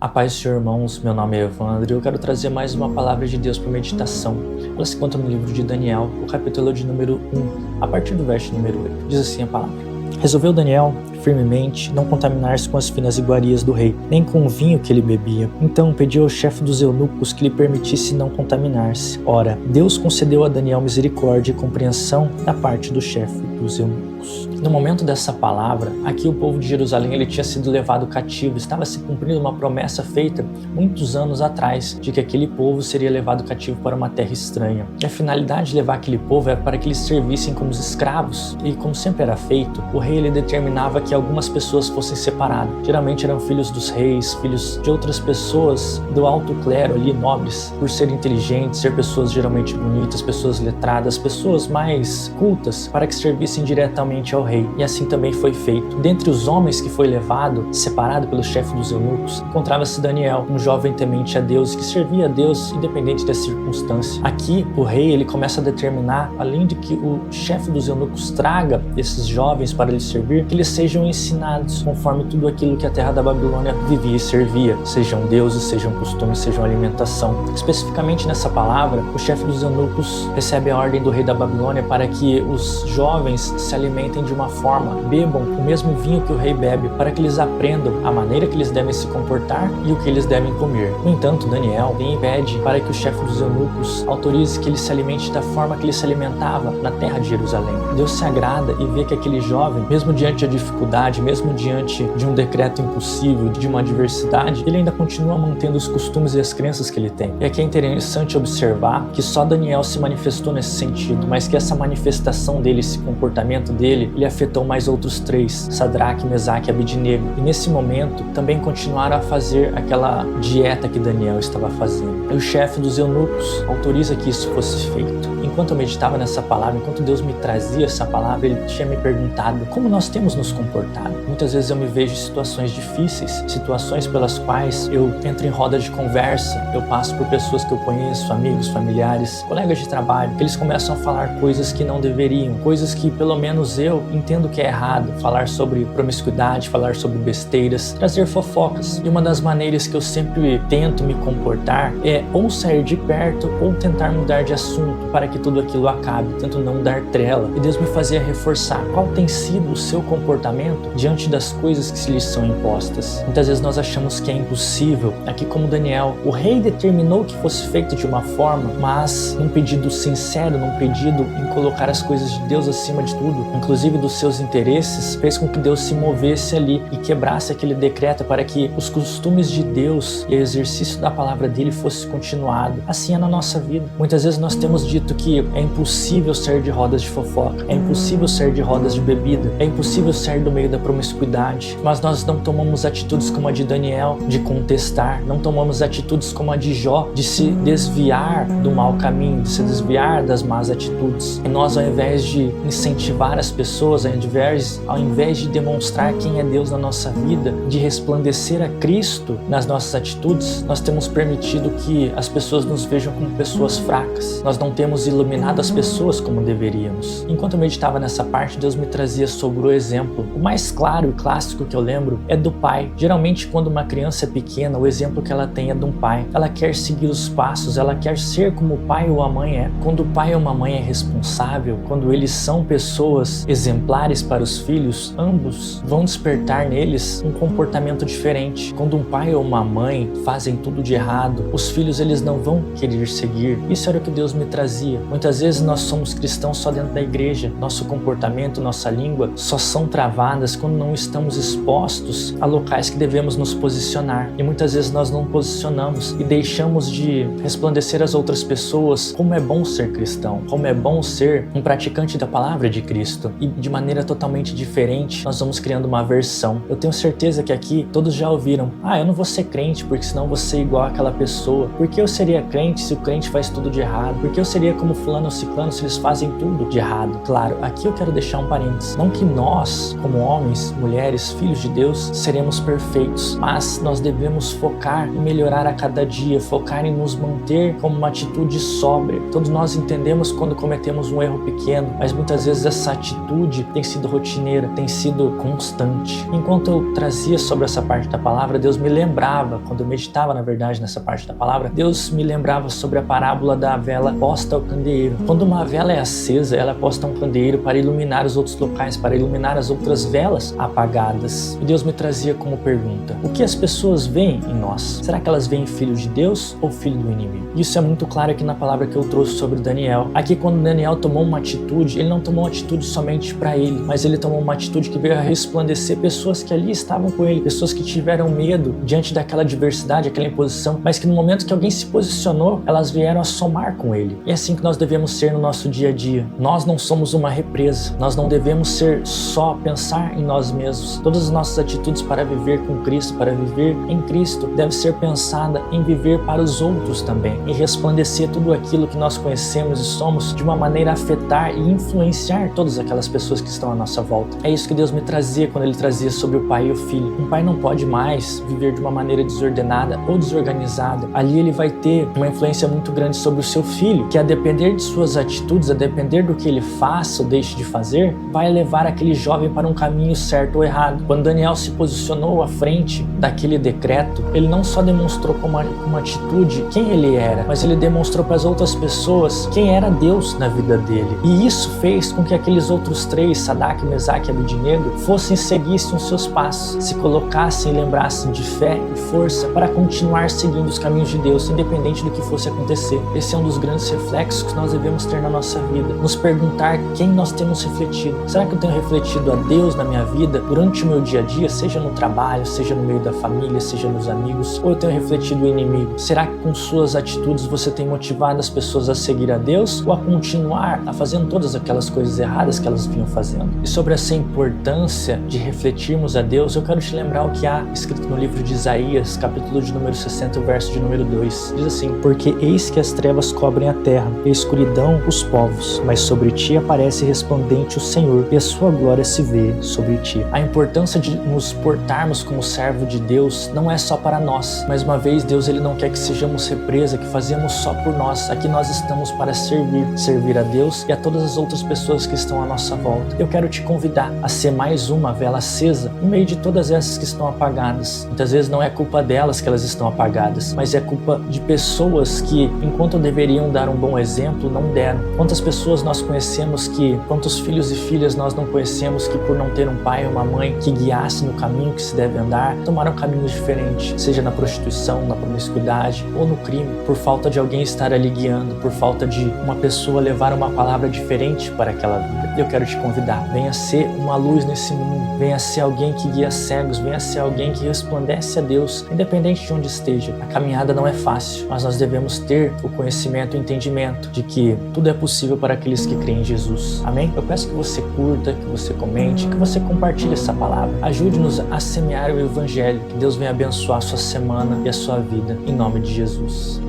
A paz do Senhor, irmãos, meu nome é Evandro e eu quero trazer mais uma palavra de Deus para meditação. Ela se encontra no livro de Daniel, o capítulo de número 1, a partir do verso número 8. Diz assim a palavra: Resolveu Daniel, firmemente, não contaminar-se com as finas iguarias do rei, nem com o vinho que ele bebia. Então pediu ao chefe dos eunucos que lhe permitisse não contaminar-se. Ora, Deus concedeu a Daniel misericórdia e compreensão da parte do chefe dos eunucos. No momento dessa palavra, aqui o povo de Jerusalém ele tinha sido levado cativo, estava se cumprindo uma promessa feita muitos anos atrás de que aquele povo seria levado cativo para uma terra estranha. E a finalidade de levar aquele povo era para que eles servissem como escravos. E como sempre era feito, o rei ele determinava que algumas pessoas fossem separadas. Geralmente eram filhos dos reis, filhos de outras pessoas do alto clero ali, nobres, por serem inteligentes, ser pessoas geralmente bonitas, pessoas letradas, pessoas mais cultas, para que servissem diretamente ao rei. E assim também foi feito. Dentre os homens que foi levado, separado pelo chefe dos eunucos, encontrava-se Daniel, um jovem temente a Deus, que servia a Deus independente da circunstância. Aqui, o rei ele começa a determinar, além de que o chefe dos eunucos traga esses jovens para lhe servir, que eles sejam ensinados conforme tudo aquilo que a terra da Babilônia vivia e servia, sejam deuses, sejam costumes, sejam alimentação. Especificamente nessa palavra, o chefe dos eunucos recebe a ordem do rei da Babilônia para que os jovens se alimentem de uma forma, bebam o mesmo vinho que o rei bebe, para que eles aprendam a maneira que eles devem se comportar e o que eles devem comer. No entanto, Daniel vem e pede para que o chefe dos eunucos autorize que ele se alimente da forma que ele se alimentava na terra de Jerusalém. Deus se agrada e vê que aquele jovem, mesmo diante da dificuldade, mesmo diante de um decreto impossível, de uma adversidade, ele ainda continua mantendo os costumes e as crenças que ele tem. E aqui é interessante observar que só Daniel se manifestou nesse sentido, mas que essa manifestação dele, esse comportamento dele, ele afetou mais outros três, Sadraque, Mesaque e Abednego. E nesse momento também continuaram a fazer aquela dieta que Daniel estava fazendo. E o chefe dos eunucos autoriza que isso fosse feito. Enquanto eu meditava nessa palavra, enquanto Deus me trazia essa palavra, Ele tinha me perguntado como nós temos nos comportado. Muitas vezes eu me vejo em situações difíceis, situações pelas quais eu entro em roda de conversa, eu passo por pessoas que eu conheço, amigos, familiares, colegas de trabalho, que eles começam a falar coisas que não deveriam, coisas que pelo menos eu entendo que é errado, falar sobre promiscuidade, falar sobre besteiras, trazer fofocas. E uma das maneiras que eu sempre tento me comportar é ou sair de perto ou tentar mudar de assunto para que tudo aquilo acabe, tento não dar trela. E Deus me fazia reforçar qual tem sido o seu comportamento diante das coisas que se lhes são impostas. Muitas vezes nós achamos que é impossível. Aqui como Daniel, o rei determinou que fosse feito de uma forma, mas num pedido sincero, num pedido em colocar as coisas de Deus acima de tudo, inclusive dos seus interesses, fez com que Deus se movesse ali e quebrasse aquele decreto para que os costumes de Deus e o exercício da palavra dele fosse continuado. Assim é na nossa vida. Muitas vezes nós temos dito que é impossível sair de rodas de fofoca, é impossível sair de rodas de bebida, é impossível sair do meio da promiscuidade, mas nós não tomamos atitudes como a de Daniel, de contestar, não tomamos atitudes como a de Jó, de se desviar do mau caminho, de se desviar das más atitudes. E nós, ao invés de incentivar as pessoas, ao invés de demonstrar quem é Deus na nossa vida, de resplandecer a Cristo nas nossas atitudes, nós temos permitido que as pessoas nos vejam como pessoas fracas. Nós não temos iluminado as pessoas como deveríamos. Enquanto eu meditava nessa parte, Deus me trazia sobre o exemplo. O mais claro e clássico que eu lembro é do pai. Geralmente, quando uma criança é pequena, o exemplo que ela tem é de um pai. Ela quer seguir os passos, ela quer ser como o pai ou a mãe é. Quando o pai ou a mãe é responsável, quando eles são pessoas exemplares para os filhos, ambos vão despertar neles um comportamento diferente. Quando um pai ou uma mãe fazem tudo de errado, os filhos eles não vão querer seguir. Isso era o que Deus me trazia. Muitas vezes nós somos cristãos só dentro da igreja. Nosso comportamento, nossa língua só são travadas quando não estamos expostos a locais que devemos nos posicionar. E muitas vezes nós não posicionamos e deixamos de resplandecer às outras pessoas como é bom ser cristão, como é bom ser um praticante da palavra de Cristo. E de maneira totalmente diferente, nós vamos criando uma aversão. Eu tenho certeza que aqui todos já ouviram: eu não vou ser crente porque senão vou ser igual àquela pessoa. Por que eu seria crente se o crente faz tudo de errado? Por que eu seria como fulano ou ciclano se eles fazem tudo de errado? Claro, aqui eu quero deixar um parênteses. Não que nós, como homens, mulheres, filhos de Deus, seremos perfeitos, mas nós devemos focar em melhorar a cada dia, focar em nos manter com uma atitude sóbria. Todos nós entendemos quando cometemos um erro pequeno, mas muitas vezes essa atitude tem sido rotineira, tem sido constante. Enquanto eu trazia sobre essa parte da palavra, Deus me lembrava, quando eu meditava na verdade nessa parte da palavra, Deus me lembrava sobre a parábola da vela posta ao candeeiro. Quando uma vela é acesa, ela é posta a um candeeiro para iluminar os outros locais, para iluminar as outras velas apagadas. E Deus me trazia como pergunta: o que as pessoas veem em nós? Será que elas veem filho de Deus ou filho do inimigo? Isso é muito claro aqui na palavra que eu trouxe sobre Daniel. Aqui, quando Daniel tomou uma atitude, ele não tomou uma atitude somente para ele, mas ele tomou uma atitude que veio a resplandecer pessoas que ali estavam com ele, pessoas que tiveram medo diante daquela adversidade, aquela imposição, mas que no momento que alguém se posicionou, elas vieram a somar com ele. E é assim que nós devemos ser no nosso dia a dia. Nós não somos uma represa, nós não devemos ser só pensar em nós mesmos. Todas as nossas atitudes para viver com Cristo, para viver em Cristo, deve ser pensada em viver para os outros também, em resplandecer tudo aquilo que nós conhecemos e somos de uma maneira a afetar e influenciar todas aquelas pessoas que estão à nossa volta. É isso que Deus me trazia quando Ele trazia sobre o pai e o filho. Um pai não pode mais viver de uma maneira desordenada ou desorganizada. Ali ele vai ter uma influência muito grande sobre o seu filho, que a depender de suas atitudes, a depender do que ele faça ou deixe de fazer, vai levar aquele jovem para um caminho certo ou errado. Quando Daniel se posicionou à frente daquele decreto, ele não só demonstrou com uma atitude quem ele era, mas ele demonstrou para as outras pessoas quem era Deus na vida dele. E isso fez com que aqueles outros três, Sadraque, Mesaque e Abednego, seguissem os seus passos, se colocassem e lembrassem de fé e força para continuar seguindo os caminhos de Deus, independente do que fosse acontecer. Esse é um dos grandes reflexos que nós devemos ter na nossa vida. Nos perguntar quem nós temos refletido. Será que eu tenho refletido a Deus na minha vida durante o meu dia a dia, seja no trabalho, seja no meio da família, seja nos amigos, ou eu tenho refletido o inimigo? Será que com suas atitudes você tem motivado as pessoas a seguir a Deus ou a continuar a fazendo todas aquelas coisas erradas que elas vinham fazendo? E sobre essa importância de refletirmos a Deus, eu quero te lembrar o que há escrito no livro de Isaías, capítulo de número 60, verso de número 2. Diz assim: porque eis que as trevas cobrem a terra, e a escuridão os povos, mas sobre ti aparece resplandente o Senhor, e a sua glória se vê sobre ti. A importância de nos portarmos como servo de Deus não é só para nós. Mais uma vez, Deus ele não quer que sejamos represa, que fazemos só por nós. Aqui nós estamos para servir a Deus e a todas as outras pessoas que estão à nossa volta. Eu quero te convidar a ser mais uma vela acesa no meio de todas essas que estão apagadas. Muitas vezes não é culpa delas que elas estão apagadas, mas é culpa de pessoas que, enquanto deveriam dar um bom exemplo, não deram. Quantas pessoas nós conhecemos quantos filhos e filhas nós não conhecemos que, por não ter um pai ou uma mãe que guiasse no caminho que se deve andar, tomaram caminhos diferentes, seja na prostituição, na promiscuidade ou no crime, por falta de alguém estar ali guiando, por falta de uma pessoa levar uma palavra diferente para aquela vida. Eu quero te convidar, venha ser uma luz nesse mundo, venha ser alguém que guia cegos, venha ser alguém que resplandece a Deus, independente de onde esteja. A caminhada não é fácil, mas nós devemos ter o conhecimento e o entendimento de que tudo é possível para aqueles que creem em Jesus. Amém? Eu peço que você curta, que você comente, que você compartilhe essa palavra. Ajude-nos a semear o Evangelho. Que Deus venha abençoar a sua semana e a sua vida, em nome de Jesus.